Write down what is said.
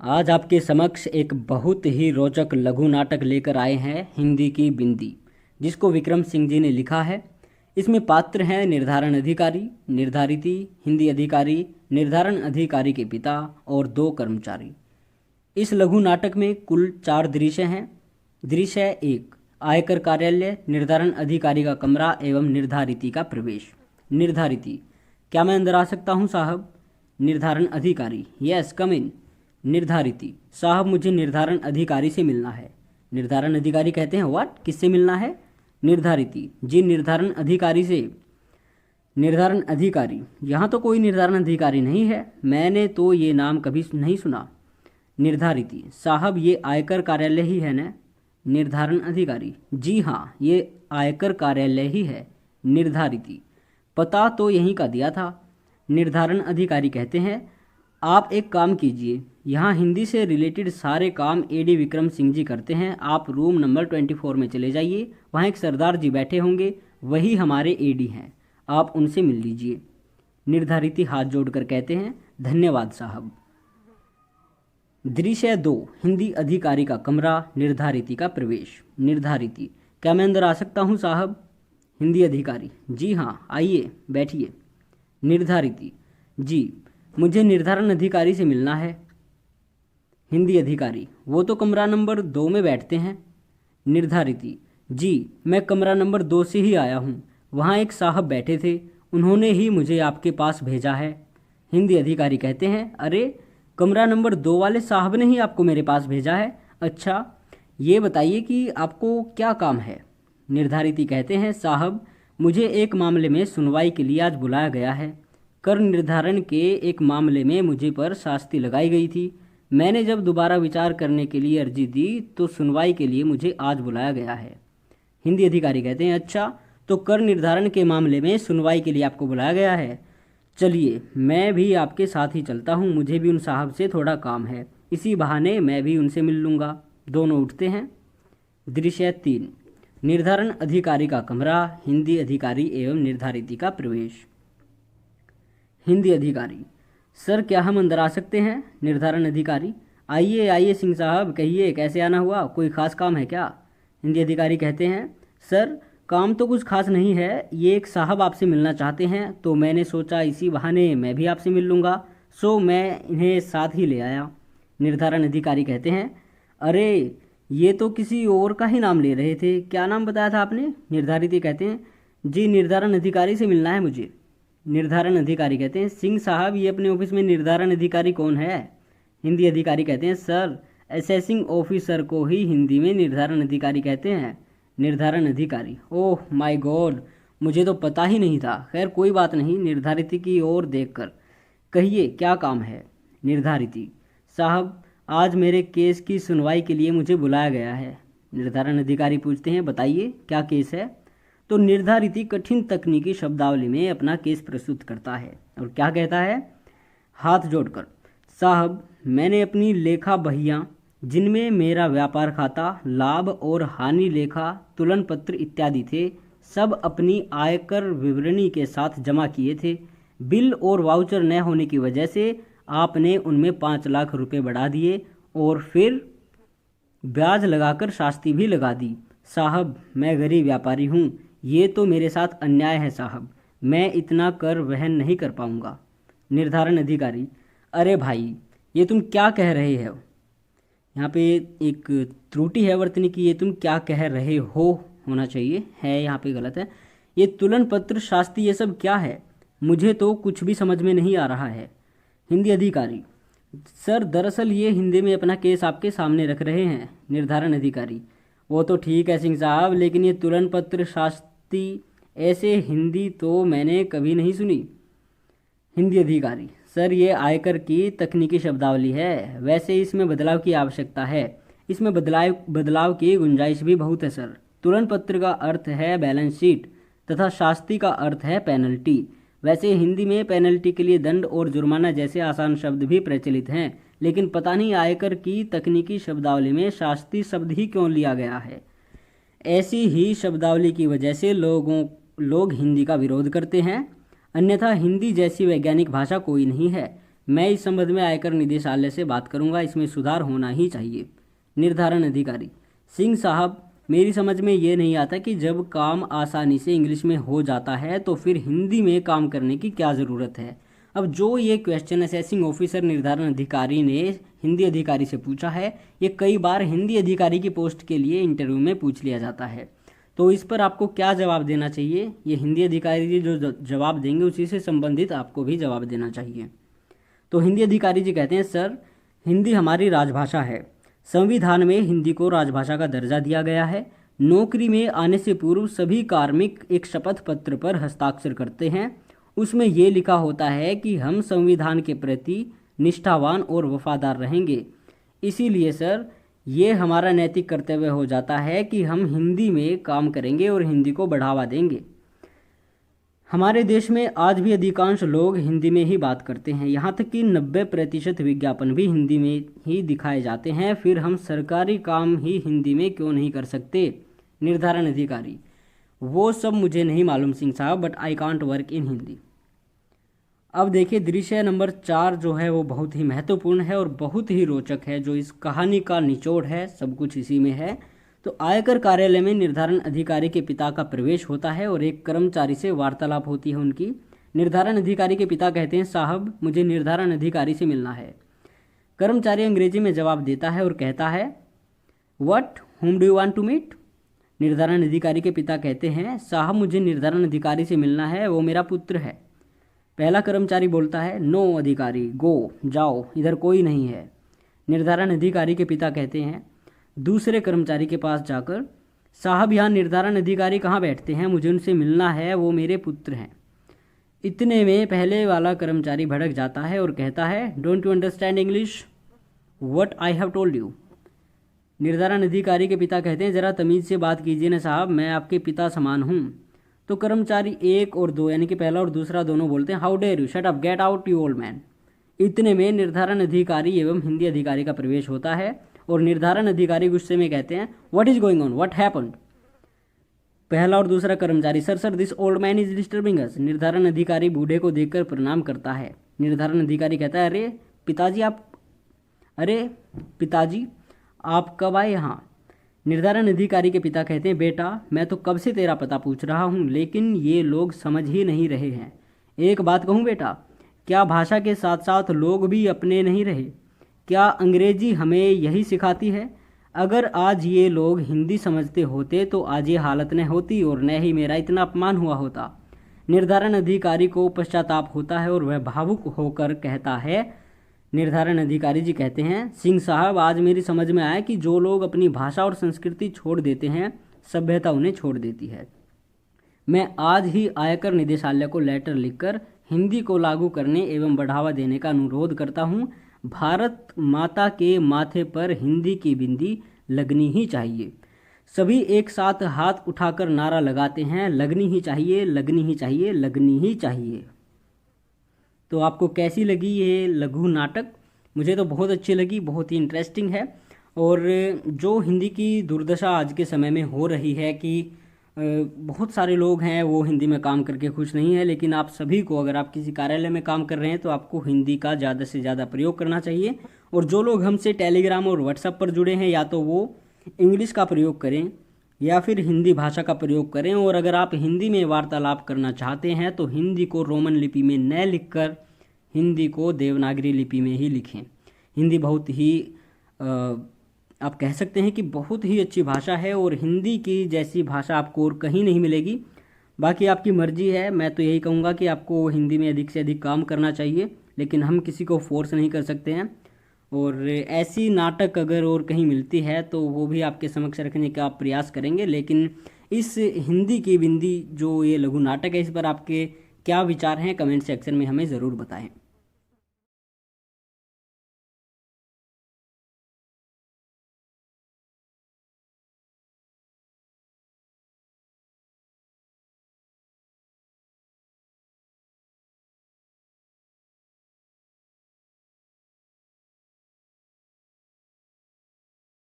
आज आपके समक्ष एक बहुत ही रोचक लघु नाटक लेकर आए हैं, हिंदी की बिंदी, जिसको विक्रम सिंह जी ने लिखा है। इसमें पात्र हैं निर्धारण अधिकारी, निर्धारिती, हिंदी अधिकारी, निर्धारण अधिकारी के पिता और दो कर्मचारी। इस लघु नाटक में कुल 4 दृश्य हैं। दृश्य 1, आयकर कार्यालय, निर्धारण अधिकारी का कमरा एवं निर्धारिती का प्रवेश। निर्धारिती, क्या मैं अंदर आ सकता हूँ साहब? निर्धारण अधिकारी, यस कम इन। निर्धारिती, साहब मुझे निर्धारण अधिकारी से मिलना है। निर्धारण अधिकारी कहते हैं व्हाट, किससे मिलना है? निर्धारिती, जी निर्धारण अधिकारी से। निर्धारण अधिकारी, यहाँ तो कोई निर्धारण अधिकारी नहीं है, मैंने तो ये नाम कभी नहीं सुना। निर्धारिती, साहब ये आयकर कार्यालय ही है ना? निर्धारण अधिकारी, जी हाँ ये आयकर कार्यालय ही है। निर्धारिती, पता तो यहीं का दिया था। निर्धारण अधिकारी कहते हैं आप एक काम कीजिए, यहाँ हिंदी से रिलेटेड सारे काम एडी विक्रम सिंह जी करते हैं। आप रूम नंबर 24 में चले जाइए, वहाँ एक सरदार जी बैठे होंगे, वही हमारे एडी हैं, आप उनसे मिल लीजिए। निर्धारिती हाथ जोड़कर कहते हैं धन्यवाद साहब। दृश्य 2, हिंदी अधिकारी का कमरा, निर्धारिती का प्रवेश। निर्धारिती, क्या मैं अंदर आ सकता हूँ साहब? हिंदी अधिकारी, जी हाँ आइए बैठिए। निर्धारिती, जी मुझे निर्धारण अधिकारी से मिलना है। हिंदी अधिकारी, वो तो कमरा नंबर 2 में बैठते हैं। निर्धारिती, जी मैं कमरा नंबर 2 से ही आया हूँ, वहाँ एक साहब बैठे थे, उन्होंने ही मुझे आपके पास भेजा है। हिंदी अधिकारी कहते हैं अरे कमरा नंबर 2 वाले साहब ने ही आपको मेरे पास भेजा है? अच्छा ये बताइए कि आपको क्या काम है? निर्धारिती कहते हैं साहब मुझे एक मामले में सुनवाई के लिए आज बुलाया गया है। कर निर्धारण के एक मामले में मुझे पर शास्ति लगाई गई थी। मैंने जब दोबारा विचार करने के लिए अर्जी दी तो सुनवाई के लिए मुझे आज बुलाया गया है। हिंदी अधिकारी कहते हैं अच्छा तो कर निर्धारण के मामले में सुनवाई के लिए आपको बुलाया गया है, चलिए मैं भी आपके साथ ही चलता हूँ, मुझे भी उन साहब से थोड़ा काम है, इसी बहाने मैं भी उनसे मिल लूँगा। दोनों उठते हैं। दृश्य 3, निर्धारण अधिकारी का कमरा, हिंदी अधिकारी एवं निर्धारिती का प्रवेश। हिंदी अधिकारी, सर क्या हम अंदर आ सकते हैं? निर्धारण अधिकारी, आइए आइए सिंह साहब, कहिए कैसे आना हुआ, कोई ख़ास काम है क्या? हिंदी अधिकारी कहते हैं सर काम तो कुछ खास नहीं है, ये एक साहब आपसे मिलना चाहते हैं तो मैंने सोचा इसी बहाने मैं भी आपसे मिल लूँगा, सो मैं इन्हें साथ ही ले आया। निर्धारण अधिकारी कहते हैं अरे ये तो किसी और का ही नाम ले रहे थे, क्या नाम बताया था आपने? निर्धारित कहते हैं जी निर्धारण अधिकारी से मिलना है मुझे। निर्धारण अधिकारी कहते हैं सिंह साहब ये अपने ऑफिस में निर्धारण अधिकारी कौन है? हिंदी अधिकारी कहते हैं सर असेसिंग ऑफिसर को ही हिंदी में निर्धारण अधिकारी कहते हैं। निर्धारण अधिकारी, ओह माय गॉड, मुझे तो पता ही नहीं था, खैर कोई बात नहीं। निर्धारिती की ओर देखकर कहिए क्या काम है? निर्धारिती, साहब आज मेरे केस की सुनवाई के लिए मुझे बुलाया गया है। निर्धारण अधिकारी पूछते हैं बताइए क्या केस है? तो निर्धारिती कठिन तकनीकी शब्दावली में अपना केस प्रस्तुत करता है और क्या कहता है, हाथ जोड़कर साहब मैंने अपनी लेखा बहियां जिनमें मेरा व्यापार खाता, लाभ और हानि लेखा, तुलन पत्र इत्यादि थे, सब अपनी आयकर विवरणी के साथ जमा किए थे। बिल और वाउचर न होने की वजह से आपने उनमें 5 लाख रुपए बढ़ा दिए और फिर ब्याज लगाकर शास्ति भी लगा दी। साहब मैं गरीब व्यापारी हूँ, ये तो मेरे साथ अन्याय है साहब, मैं इतना कर वहन नहीं कर पाऊँगा। निर्धारण अधिकारी, अरे भाई ये तुम क्या कह रहे हो? यहाँ पे एक त्रुटि है वर्तनी की, ये तुम क्या कह रहे हो होना चाहिए, है यहाँ पे गलत है। ये तुलन पत्र शास्ति ये सब क्या है, मुझे तो कुछ भी समझ में नहीं आ रहा है। हिंदी अधिकारी, सर दरअसल ये हिंदी में अपना केस आपके सामने रख रहे हैं। निर्धारण अधिकारी, वो तो ठीक है सिंह साहब, लेकिन ये तुलन पत्र शास्ति ऐसे हिंदी तो मैंने कभी नहीं सुनी। हिंदी अधिकारी, सर ये आयकर की तकनीकी शब्दावली है, वैसे इसमें बदलाव की आवश्यकता है, इसमें बदलाव की गुंजाइश भी बहुत है सर। तुलन पत्र का अर्थ है बैलेंस शीट तथा शास्ति का अर्थ है पेनल्टी। वैसे हिंदी में पेनल्टी के लिए दंड और जुर्माना जैसे आसान शब्द भी प्रचलित हैं, लेकिन पता नहीं आयकर की तकनीकी शब्दावली में शास्ति शब्द ही क्यों लिया गया है। ऐसी ही शब्दावली की वजह से लोग हिंदी का विरोध करते हैं, अन्यथा हिंदी जैसी वैज्ञानिक भाषा कोई नहीं है। मैं इस संबंध में आयकर निदेशालय से बात करूंगा, इसमें सुधार होना ही चाहिए। निर्धारण अधिकारी, सिंह साहब मेरी समझ में ये नहीं आता कि जब काम आसानी से इंग्लिश में हो जाता है तो फिर हिंदी में काम करने की क्या ज़रूरत है। अब जो ये क्वेश्चन असेसिंग ऑफिसर निर्धारण अधिकारी ने हिंदी अधिकारी से पूछा है, ये कई बार हिंदी अधिकारी की पोस्ट के लिए इंटरव्यू में पूछ लिया जाता है। तो इस पर आपको क्या जवाब देना चाहिए, ये हिंदी अधिकारी जो जवाब देंगे उसी से संबंधित आपको भी जवाब देना चाहिए। तो हिंदी अधिकारी जी कहते हैं, सर हिंदी हमारी राजभाषा है, संविधान में हिंदी को राजभाषा का दर्जा दिया गया है। नौकरी में आने से पूर्व सभी कार्मिक एक शपथ पत्र पर हस्ताक्षर करते हैं, उसमें ये लिखा होता है कि हम संविधान के प्रति निष्ठावान और वफादार रहेंगे। इसीलिए सर ये हमारा नैतिक कर्तव्य हो जाता है कि हम हिंदी में काम करेंगे और हिंदी को बढ़ावा देंगे। हमारे देश में आज भी अधिकांश लोग हिंदी में ही बात करते हैं, यहाँ तक कि 90% विज्ञापन भी हिंदी में ही दिखाए जाते हैं, फिर हम सरकारी काम ही हिंदी में क्यों नहीं कर सकते। निर्धारण अधिकारी, वो सब मुझे नहीं मालूम सिंह साहब, but I can't work in Hindi. अब देखिए दृश्य नंबर 4 जो है वो बहुत ही महत्वपूर्ण है और बहुत ही रोचक है, जो इस कहानी का निचोड़ है, सब कुछ इसी में है। तो आयकर कार्यालय में निर्धारण अधिकारी के पिता का प्रवेश होता है और एक कर्मचारी से वार्तालाप होती है उनकी। निर्धारण अधिकारी के पिता कहते हैं, साहब मुझे निर्धारण अधिकारी से मिलना है। कर्मचारी अंग्रेजी में जवाब देता है और कहता है, what, whom do you want to meet. निर्धारण अधिकारी के पिता कहते हैं, साहब मुझे निर्धारण अधिकारी से मिलना है, वो मेरा पुत्र है। पहला कर्मचारी बोलता है, नो अधिकारी, गो, जाओ, इधर कोई नहीं है। निर्धारण अधिकारी के पिता कहते हैं दूसरे कर्मचारी के पास जाकर, साहब यहाँ निर्धारण अधिकारी कहाँ बैठते हैं, मुझे उनसे मिलना है, वो मेरे पुत्र हैं। इतने में पहले वाला कर्मचारी भड़क जाता है और कहता है, don't you understand English, what I have told you. निर्धारण अधिकारी के पिता कहते हैं, ज़रा तमीज़ से बात कीजिए ना साहब, मैं आपके पिता समान हूँ। तो कर्मचारी 1 और 2 यानी कि पहला और दूसरा दोनों बोलते हैं, how dare you, shut up, get out you old man. इतने में निर्धारण अधिकारी एवं हिंदी अधिकारी का प्रवेश होता है और निर्धारण अधिकारी गुस्से में कहते हैं, what is going on, what happened. पहला और दूसरा कर्मचारी, sir sir this old man is disturbing us. निर्धारण अधिकारी बूढ़े को देखकर प्रणाम करता है। निर्धारण अधिकारी कहता है, अरे पिताजी आप कब आए यहाँ। निर्धारण अधिकारी के पिता कहते हैं, बेटा मैं तो कब से तेरा पता पूछ रहा हूँ, लेकिन ये लोग समझ ही नहीं रहे हैं। एक बात कहूँ बेटा, क्या भाषा के साथ साथ लोग भी अपने नहीं रहे? क्या अंग्रेजी हमें यही सिखाती है? अगर आज ये लोग हिंदी समझते होते तो आज ये हालत न होती और न ही मेरा इतना अपमान हुआ होता। निर्धारण अधिकारी को पश्चाताप होता है और वह भावुक होकर कहता है, निर्धारण अधिकारी जी कहते हैं, सिंह साहब आज मेरी समझ में आया कि जो लोग अपनी भाषा और संस्कृति छोड़ देते हैं, सभ्यता उन्हें छोड़ देती है। मैं आज ही आयकर निदेशालय को लेटर लिखकर हिंदी को लागू करने एवं बढ़ावा देने का अनुरोध करता हूँ। भारत माता के माथे पर हिंदी की बिंदी लगनी ही चाहिए। सभी एक साथ हाथ उठाकर नारा लगाते हैं, लगनी ही चाहिए, लगनी ही चाहिए, लगनी ही चाहिए। तो आपको कैसी लगी ये लघु नाटक? मुझे तो बहुत अच्छी लगी, बहुत ही इंटरेस्टिंग है। और जो हिंदी की दुर्दशा आज के समय में हो रही है कि बहुत सारे लोग हैं वो हिंदी में काम करके खुश नहीं है, लेकिन आप सभी को, अगर आप किसी कार्यालय में काम कर रहे हैं तो आपको हिंदी का ज़्यादा से ज़्यादा प्रयोग करना चाहिए। और जो लोग हमसे टेलीग्राम और व्हाट्सएप पर जुड़े हैं, या तो वो इंग्लिश का प्रयोग करें या फिर हिंदी भाषा का प्रयोग करें। और अगर आप हिंदी में वार्तालाप करना चाहते हैं तो हिंदी को रोमन लिपि में न लिखकर हिंदी को देवनागरी लिपि में ही लिखें। हिंदी बहुत ही आप कह सकते हैं कि बहुत ही अच्छी भाषा है और हिंदी की जैसी भाषा आपको और कहीं नहीं मिलेगी। बाकी आपकी मर्जी है, मैं तो यही कहूँगा कि आपको हिंदी में अधिक से अधिक काम करना चाहिए, लेकिन हम किसी को फोर्स नहीं कर सकते हैं। और ऐसी नाटक अगर और कहीं मिलती है तो वो भी आपके समक्ष रखने का प्रयास करेंगे। लेकिन इस हिंदी की बिंदी जो ये लघु नाटक है, इस पर आपके क्या विचार हैं, कमेंट सेक्शन में हमें ज़रूर बताएं।